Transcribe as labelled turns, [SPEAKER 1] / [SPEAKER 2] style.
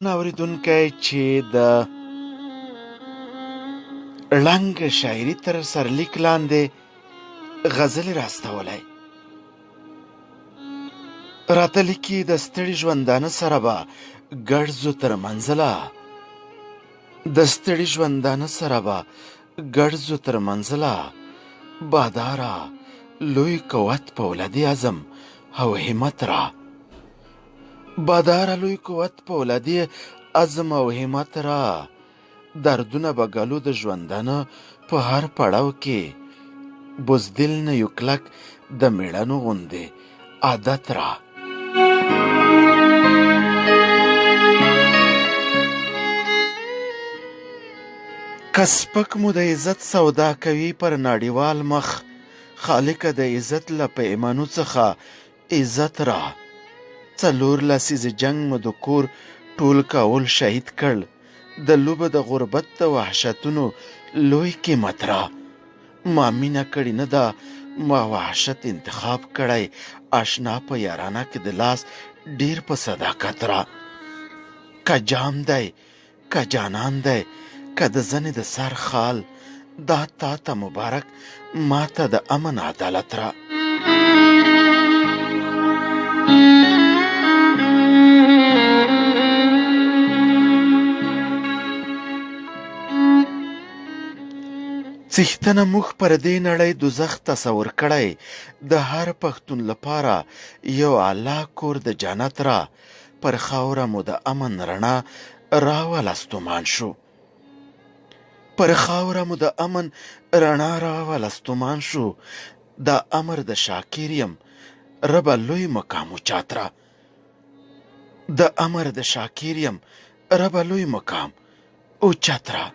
[SPEAKER 1] اوریدونکی چې د ړنګ شاعري تر سرلیک لاندې غزلې راستولی راته لیکي د ستړي ژوندانه سره به ګړزو تر منزله د ستړي ژوندانه سره به ګړزو تر منزله باداره لوی قوت په ولدي عزم او همت را باداره لوی قوت په ولدي عزم او همت را دردونه به ګالو د ژوندانه په هر پړاو کې بزدل نه یو کلک د میړنو غوندې عادت را که سپک مو د عزت سودا کوي پر نړیوال مخ خالقه د عزت له پیمانو څخه عزت را 4 لسیزې جنگ مو د کور ټول کول شهید کړ د لوبه د غربت د وحشتونو لوی قیمت را ما مینه کړې نه ده ما وحشت انتخاب کړی آشنا په یارانه کې د لاس ډیر په صداقت را که جام دی که جانان دی که د زنې د سر خال دا تا ته مبارک ما ته د امن عدالت را څښتنه موږ پر دې نړۍ دوزخ تصور کړی د هر پښتون لپاره یو اعلی کور د جنت را پر خاوره مو د امن رڼا راوله ستومان شو پر خاوره مو د امن رڼا راوله ستومان شو د امر د شاکر یم ربه لوی مقام اوچات را د امر د شاکر یم ربه لوی مقام اوچات را